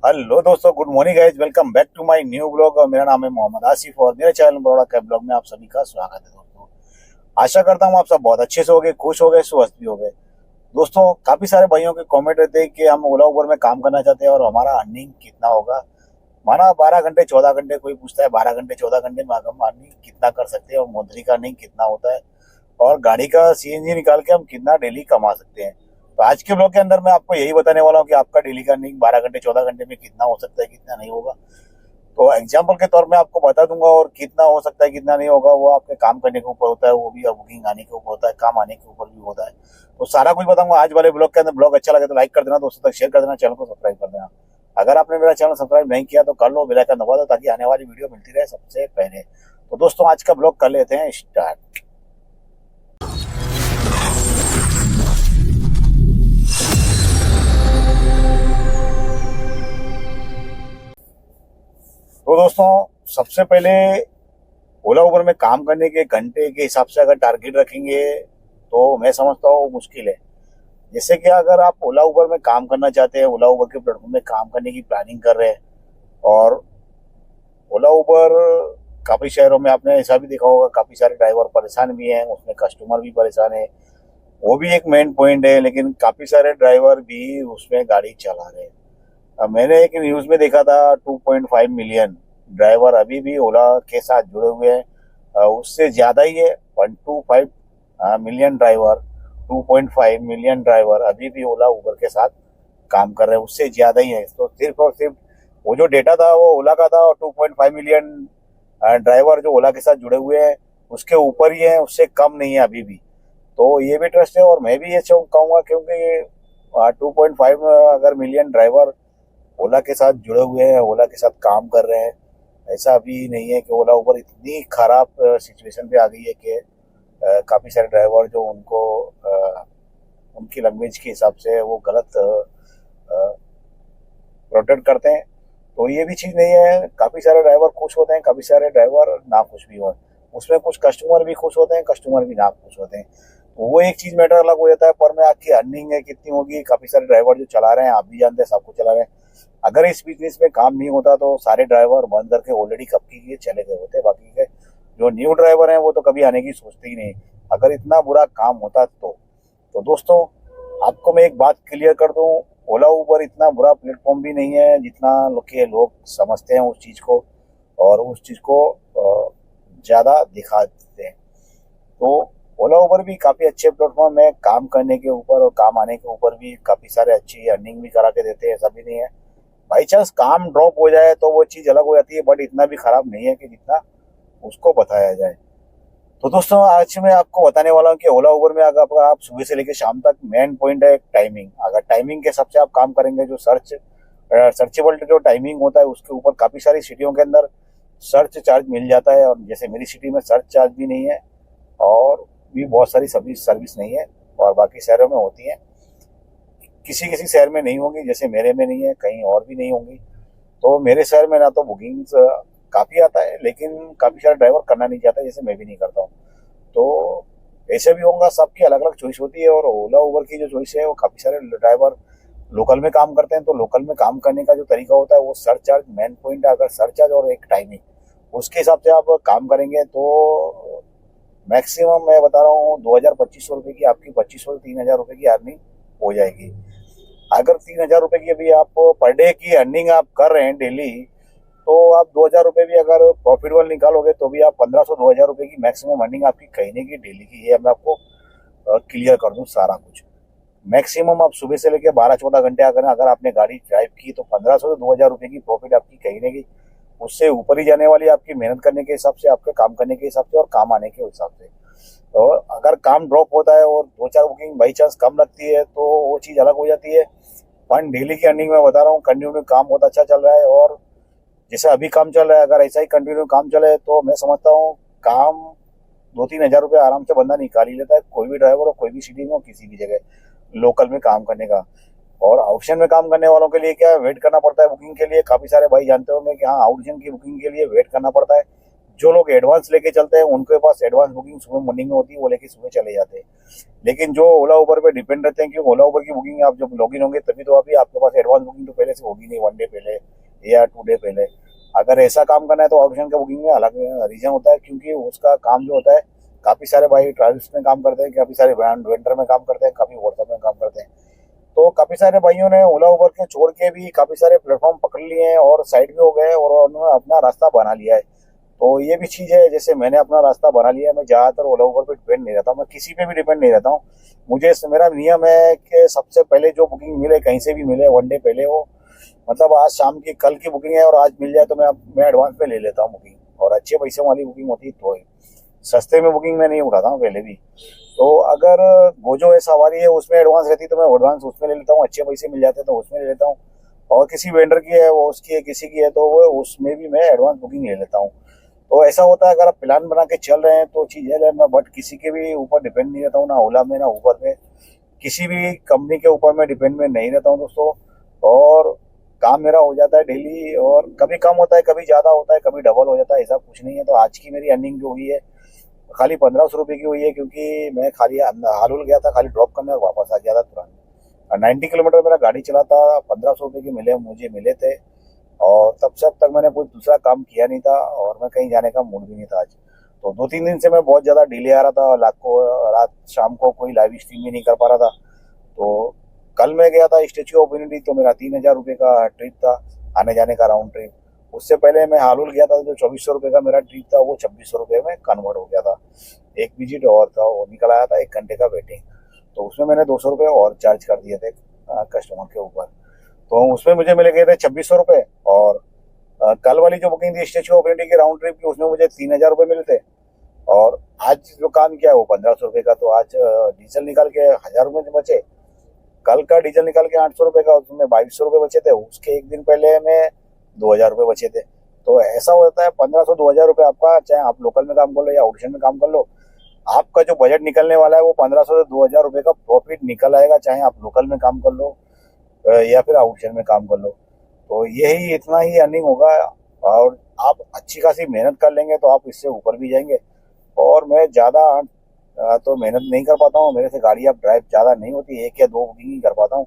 Hello दोस्तों, good morning guys. Welcome back to my new blog. मेरा नाम है मोहम्मद आसिफ और मेरे चैनल बड़ौदा कैब ब्लॉग में आप सभी का स्वागत है। दोस्तों, आशा करता हूँ आप सब बहुत अच्छे से होंगे, खुश हो गए, स्वस्थ भी हो गए। दोस्तों, काफी सारे भाइयों के कमेंट रहते हैं कि हम ओला उबर में काम करना चाहते हैं और हमारा अर्निंग कितना होगा। माना 12 घंटे 14 घंटे, कोई पूछता है 12 घंटे 14 घंटे में हम अर्निंग कितना कर सकते हैं और मंथली का अर्निंग कितना होता है और गाड़ी का सीएनजी निकाल के हम कितना डेली कमा सकते हैं। तो आज के ब्लॉग के अंदर मैं आपको यही बताने वाला हूँ कि आपका डेली का अर्निंग 12 घंटे 14 घंटे में कितना हो सकता है, कितना नहीं होगा। तो एग्जाम्पल के तौर में आपको बता दूंगा और कितना हो सकता है कितना नहीं होगा वो आपके काम करने के ऊपर होता है, वो भी बुकिंग आने के ऊपर होता है, काम आने के ऊपर भी होता है। तो सारा कुछ बताऊंगा आज वाले ब्लॉग के अंदर। ब्लॉग अच्छा लगे तो लाइक कर देना, दोस्तों तक शेयर कर देना, चैनल को सब्सक्राइब कर देना। अगर आपने मेरा चैनल सब्सक्राइब नहीं किया तो कर लो, बेल आइकन दबा दो ताकि आने वाली वीडियो मिलती रहे सबसे पहले। तो दोस्तों, आज का ब्लॉग कर लेते हैं स्टार्ट। तो दोस्तों, सबसे पहले ओला उबर में काम करने के घंटे के हिसाब से अगर टारगेट रखेंगे तो मैं समझता हूँ मुश्किल है। जैसे कि अगर आप ओला उबर में काम करना चाहते हैं, ओला उबर के प्लेटफॉर्म में काम करने की प्लानिंग कर रहे हैं और ओला उबर काफ़ी शहरों में आपने ऐसा भी देखा होगा, काफ़ी सारे ड्राइवर परेशान भी हैं, उसमें कस्टमर भी परेशान है, वो भी एक मेन पॉइंट है। लेकिन काफ़ी सारे ड्राइवर भी उसमें गाड़ी चला रहे हैं। अब मैंने एक न्यूज़ में देखा था 2.5 मिलियन ड्राइवर अभी भी ओला के साथ जुड़े हुए हैं। उससे ज़्यादा ही है, 125 मिलियन ड्राइवर, 2.5 मिलियन ड्राइवर अभी भी ओला उबर के साथ काम कर रहे हैं, उससे ज़्यादा ही है। तो सिर्फ और सिर्फ वो जो डेटा था वो ओला का था और 2.5 मिलियन ड्राइवर जो ओला के साथ जुड़े हुए हैं उसके ऊपर ही है, उससे कम नहीं है अभी भी। तो ये भी ट्रस्ट है और मैं भी ये कहूँगा क्योंकि 2.5 अगर मिलियन ड्राइवर ओला के साथ जुड़े हुए हैं, ओला के साथ काम कर रहे हैं, ऐसा भी नहीं है कि ओला उबर इतनी खराब सिचुएशन पे आ गई है कि काफ़ी सारे ड्राइवर जो उनको उनकी लैंग्वेज के हिसाब से वो गलत प्रोटेक्ट करते हैं। तो ये भी चीज़ नहीं है, काफ़ी सारे ड्राइवर खुश होते हैं, काफ़ी सारे ड्राइवर ना खुश भी हो। उसमें कुछ कस्टमर भी खुश होते हैं, कस्टमर भी ना खुश होते हैं। तो वो एक चीज़ मैटर अलग हो जाता है। पर में आपकी अर्निंग है कितनी होगी, काफ़ी सारे ड्राइवर जो चला रहे हैं, आप भी जानते हैं, सब कुछ चला रहे हैं। अगर इस बिजनेस में काम नहीं होता तो सारे ड्राइवर बंद करके ऑलरेडी कब के लिए चले गए होते। बाकी के जो न्यू ड्राइवर हैं वो तो कभी आने की सोचते ही नहीं अगर इतना बुरा काम होता तो दोस्तों, आपको मैं एक बात क्लियर कर दूं, ओला उबर इतना बुरा प्लेटफॉर्म भी नहीं है जितना लोग समझते हैं उस चीज़ को, और उस चीज़ को ज़्यादा दिखा देते हैं। तो ओला उबर भी काफ़ी अच्छे प्लेटफॉर्म है, काम करने के ऊपर और काम आने के ऊपर भी काफ़ी सारे अच्छी अर्निंग भी करा के देते हैं, ऐसा भी नहीं है। बाई चांस काम ड्रॉप हो जाए तो वो चीज़ अलग हो जाती है, बट इतना भी खराब नहीं है कि जितना उसको बताया जाए। तो दोस्तों, आज मैं आपको बताने वाला हूँ कि ओला उबर में अगर आप सुबह से लेकर शाम तक, मेन पॉइंट है टाइमिंग। अगर टाइमिंग के हिसाब से आप काम करेंगे, जो सर्चेबल जो टाइमिंग होता है उसके ऊपर काफ़ी सारी सिटियों के अंदर सर्च चार्ज मिल जाता है। और जैसे मेरी सिटी में सर्च चार्ज भी नहीं है और भी बहुत सारी सर्विस नहीं है, और बाकी शहरों में होती है, किसी किसी शहर में नहीं होंगी, जैसे मेरे में नहीं है, कहीं और भी नहीं होंगी। तो मेरे शहर में ना तो बुकिंग्स काफ़ी आता है, लेकिन काफ़ी सारे ड्राइवर करना नहीं चाहता, जैसे मैं भी नहीं करता हूँ। तो ऐसे भी होगा, सबकी अलग अलग चॉइस होती है। और ओला उबर की जो चॉइस है वो काफ़ी सारे ड्राइवर लोकल में काम करते हैं। तो लोकल में काम करने का जो तरीका होता है वो सर्च चार्ज मेन पॉइंट है। अगर सर्च चार्ज और एक टाइमिंग, उसके हिसाब से आप काम करेंगे तो मैक्सिमम मैं बता रहा हूँ 2,000-2,500 रुपये की आपकी 2,500 से 3,000 रुपये की अर्निंग हो जाएगी। अगर 3,000 रुपये की अभी आप पर डे की अर्निंग आप कर रहे हैं डेली, तो आप 2,000 रुपये भी अगर प्रॉफिटेबल निकालोगे तो भी आप 1,500-2,000 रुपये की मैक्सिमम अर्निंग आपकी कहने की डेली की है। मैं आपको क्लियर कर दूं सारा कुछ। मैक्सिमम आप सुबह से लेकर 12-14 घंटे अगर आपने गाड़ी ड्राइव की तो 1,500 से 2,000 रुपये की प्रॉफिट आपकी कहने की, उससे ऊपर ही जाने वाली आपकी मेहनत करने के हिसाब से, आपके काम करने के हिसाब से और काम आने के हिसाब से। तो अगर काम ड्रॉप होता है और 2-4 बुकिंग बाई चांस कम लगती है तो वो चीज़ अलग हो जाती है। पर डेली की अर्निंग में बता रहा हूँ, कंटिन्यू काम बहुत अच्छा चल रहा है। और जैसे अभी काम चल रहा है, अगर ऐसा ही कंटिन्यू काम चले तो मैं समझता हूँ काम 2-3 हज़ार रुपये आराम से बंदा निकाल ही लेता है, कोई भी ड्राइवर हो, कोई भी सिटी में हो, किसी भी जगह लोकल में काम करने का। और आउटशन में काम करने वालों के लिए क्या है, वेट करना पड़ता है बुकिंग के लिए। काफ़ी सारे भाई जानते होंगे कि हाँ, आउटशन की बुकिंग के लिए वेट करना पड़ता है। जो लोग एडवांस लेके चलते हैं उनके पास एडवांस बुकिंग सुबह मॉर्निंग में होती है, वो लेके सुबह चले जाते हैं। लेकिन जो ओला उबर पे डिपेंड रहते हैं, कि ओला उबर की बुकिंग आप जब लॉगिन होंगे तभी तो अभी आपके पास एडवांस बुकिंग तो पहले से होगी नहीं, 1 डे पहले या 2 डे पहले। अगर ऐसा काम करना है तो ऑप्शन का बुकिंग में अलग रीजन होता है, क्योंकि उसका काम जो होता है, काफी सारे भाई ट्रैवल्स में काम करते हैं, काफी सारे ब्रांड वेंडर में काम करते हैं, काफी व्हाट्सएप में काम करते हैं। तो काफी सारे भाइयों ने ओला उबर के छोड़ के भी काफी सारे प्लेटफॉर्म पकड़ लिए हैं और साइड में हो गए और उन्होंने अपना रास्ता बना लिया है। तो ये भी चीज है, जैसे मैंने अपना रास्ता बना लिया है, मैं ज्यादातर ओला उबर पे डिपेंड नहीं रहता हूँ, मैं किसी पे भी डिपेंड नहीं रहता हूँ। मुझे मेरा नियम है कि सबसे पहले जो बुकिंग मिले, कहीं से भी मिले, 1 डे पहले हो, मतलब आज शाम की, कल की बुकिंग है और आज मिल जाए तो मैं एडवांस पे ले लेता हूँ बुकिंग, और अच्छे पैसे वाली बुकिंग होती है तो ही। सस्ते में बुकिंग मैं नहीं उठाता हूँ पहले भी। तो अगर वो जो है सवारी है उसमें एडवांस रहती है तो मैं एडवांस उसमें ले लेता हूँ, अच्छे पैसे मिल जाते हैं तो उसमें ले लेता हूँ। और किसी वेंडर की है, वो उसकी है, किसी की है, तो वो उसमें भी मैं एडवांस बुकिंग ले लेता हूँ। तो ऐसा होता है, अगर आप प्लान बना के चल रहे हैं तो चीज है, मैं बट किसी के भी ऊपर डिपेंड नहीं रहता हूँ, ना ओला में ना उबर में, किसी भी कंपनी के ऊपर मैं डिपेंड में नहीं रहता हूँ दोस्तों। और काम मेरा हो जाता है डेली, और कभी कम होता है, कभी ज्यादा होता है, कभी डबल हो जाता है, ऐसा कुछ नहीं है। तो आज की मेरी अर्निंग जो हुई है खाली 1500 रुपये की हुई है, क्योंकि मैं खाली हालुल गया था, खाली ड्रॉप करने और वापस आ गया था तुरंत। 90 किलोमीटर मेरा गाड़ी चला था, 1500 रुपये के मुझे मिले थे। और तब से अब तक मैंने कोई दूसरा काम किया नहीं था, और मैं कहीं जाने का मूड भी नहीं था आज। तो 2-3 दिन से मैं बहुत ज्यादा डिले आ रहा था, रात शाम को कोई लाइव स्ट्रीम भी नहीं कर पा रहा था। तो कल मैं गया था स्टेच्यू ऑफ यूनिटी, तो मेरा 3000 रुपये का ट्रिप था, आने जाने का राउंड ट्रिप। उससे पहले मैं हालुल गया था, जो 2400 रुपये का मेरा ट्रिप था, वो 2600 रुपये में कन्वर्ट हो गया था। एक विजिट और था, वो निकल आया था 1 घंटे का वेटिंग। तो उसमें मैंने 200 रुपये और चार्ज कर दिए थे कस्टमर के ऊपर। तो उसमें मुझे मिले गए थे 2600 रुपये। और कल वाली जो बुकिंग थी स्टेच्यू ऑफ यूनिटी की राउंड ट्रिप की, उसमें मुझे 3000 रुपये मिले थे। और आज जो काम किया है वो 1500 रुपये का। तो आज डीजल निकाल के 1000 रुपये बचे, कल का डीजल निकाल के 800 रुपये का, उसमें 2200 रुपये बचे थे। उसके एक दिन पहले में 2000 रुपये बचे थे। तो ऐसा होता है 1500-2000 रुपये आपका, चाहे आप लोकल में काम कर लो या ऑडिशन में काम कर लो, आपका जो बजट निकलने वाला है वो 1500 से 2000 रुपये का प्रॉफिट निकल आएगा, चाहे आप लोकल में काम कर लो या फिर आउटसाइड में काम कर लो। तो यही इतना ही अर्निंग होगा। और आप अच्छी खासी मेहनत कर लेंगे तो आप इससे ऊपर भी जाएंगे। और मैं ज़्यादा तो मेहनत नहीं कर पाता हूँ, मेरे से गाड़ी अब ड्राइव ज़्यादा नहीं होती, 1 या 2 बुकिंग ही कर पाता हूँ।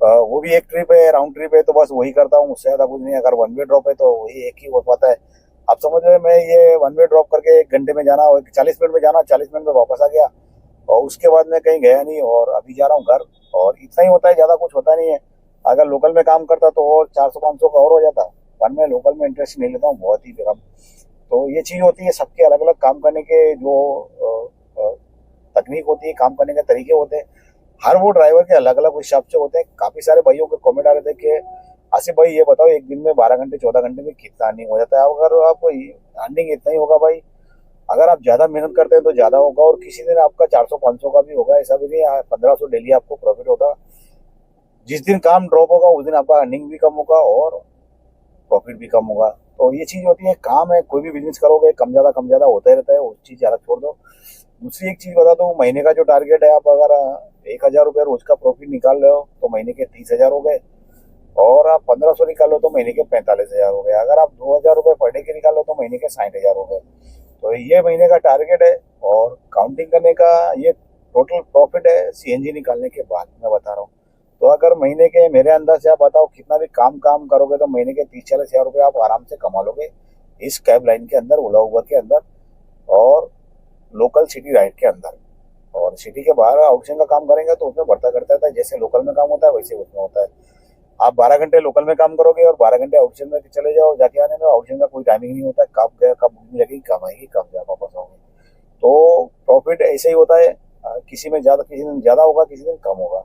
वो भी एक ट्रिप है, राउंड ट्रिप है, तो बस वही करता हूँ, उससे ज़्यादा कुछ नहीं। अगर 1 वे ड्रॉप है तो वही एक ही हो पाता है। आप समझ रहे हैं, मैं ये 1 वे ड्रॉप करके 1 घंटे में जाना, 40 मिनट में जाना, 40 मिनट में वापस आ गया, और उसके बाद मैं कहीं गया नहीं, और अभी जा रहा हूँ घर। और इतना ही होता है, ज़्यादा कुछ होता नहीं है। अगर लोकल में काम करता तो और 400-500 का और हो जाता, पर मैं लोकल में इंटरेस्ट नहीं लेता हूँ, बहुत ही कम। तो ये चीज़ होती है, सबके अलग अलग काम करने के जो तकनीक होती है, काम करने के तरीके होते हैं, हर वो ड्राइवर के अलग अलग हिसाब से होते हैं। काफी सारे भाइयों के कमेंट आ रहे थे कि आसिफ भाई ये बताओ, एक दिन में 12 घंटे 14 घंटे में कितना अर्निंग हो जाता है? अगर आप अर्निंग इतना ही होगा भाई, अगर आप ज्यादा मेहनत करते हैं तो ज्यादा होगा, और किसी दिन आपका 400-500 का भी होगा, ऐसा भी नहीं 1500 डेली आपको प्रॉफिट होगा। जिस दिन काम ड्रॉप होगा उस दिन आपका अर्निंग भी कम होगा और प्रॉफिट भी कम होगा। तो ये चीज होती है, काम है, कोई भी बिजनेस करोगे कम ज्यादा होता ही रहता है, वो चीज अलग छोड़ दो। दूसरी एक चीज बता दो, महीने का जो टारगेट है, आप अगर 1000 रुपये रोज का प्रॉफिट निकाल रहे हो तो महीने के 30,000 हो गए, और आप 1500 निकालो तो महीने के 45,000 हो गए। अगर आप 2000 रुपये पर डे के निकालो तो महीने के 60,000 हो गए। तो ये महीने का टारगेट है, और काउंटिंग करने का ये टोटल प्रॉफिट है सीएनजी निकालने के बाद, मैं बता रहा हूँ। तो अगर महीने के, मेरे अंदाज से आप बताओ, कितना भी काम करोगे तो महीने के 30-40 हजार रुपये आप आराम से कमा लोगे इस कैब लाइन के अंदर, ओला उबर के अंदर, और लोकल सिटी राइड के अंदर। और सिटी के बाहर आउटसाइड का काम करेंगे तो उसमें बढ़ता करता रहता है, जैसे लोकल में काम होता है वैसे उसमें होता है। आप 12 घंटे लोकल में काम करोगे और 12 घंटे आउटसाइड में चले जाओ, जाके आने में आउटसाइड का कोई टाइमिंग नहीं होता, कब गया, कब बुकिंग लगेगी, कब आएगी, कब जा वापस आओगे। तो प्रॉफिट ऐसे ही होता है, किसी में ज्यादा, किसी दिन ज्यादा होगा, किसी दिन कम होगा।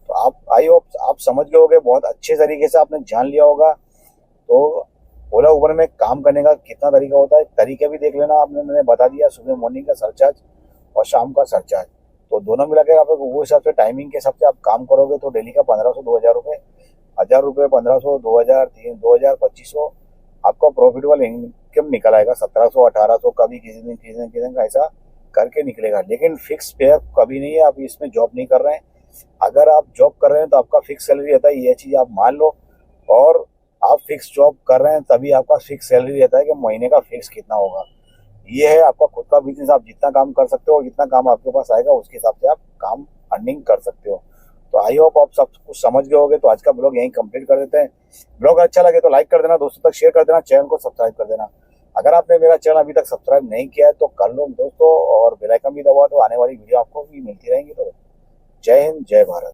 तो आप, आई होप आप समझ गए होगे, बहुत अच्छे तरीके से आपने जान लिया होगा। तो ओला उबर में काम करने का कितना तरीका होता है, तरीके भी देख लेना आपने, मैंने बता दिया, सुबह मॉर्निंग का सरचार्ज और शाम का सरचार्ज। तो दोनों मिला के आप वो हिसाब से, टाइमिंग के हिसाब से आप काम करोगे तो डेली का 1500-2000 रुपये, 1000 रुपये, 1500, 2000, 2000, 2500 आपका प्रॉफिटेबल इनकम निकल आएगा। 1700, 1800 कभी किसी दिन का ऐसा करके निकलेगा। लेकिन फिक्स पे कभी नहीं है, आप इसमें जॉब नहीं कर रहे हैं। अगर आप जॉब कर रहे हैं तो आपका फिक्स सैलरी रहता है, ये चीज आप मान लो। और आप फिक्स जॉब कर रहे हैं तभी आपका फिक्स सैलरी रहता है कि महीने का फिक्स कितना होगा। ये है आपका खुद का बिजनेस। आप जितना काम कर सकते हो, जितना काम आपके पास आएगा उसके हिसाब से आप काम अर्निंग कर सकते हो। तो आई होप आप सब कुछ समझ गए होगे। तो आज का ब्लॉग यहीं कंप्लीट कर देते हैं। ब्लॉग अच्छा लगे तो लाइक कर देना, दोस्तों तक शेयर कर देना, चैनल को सब्सक्राइब कर देना। अगर आपने मेरा चैनल अभी तक सब्सक्राइब नहीं किया है तो कर लो दोस्तों, और बेल आइकन भी दबाओ तो आने वाली वीडियो आपको भी मिलती रहेंगी। तो जय हिंद, जय भारत।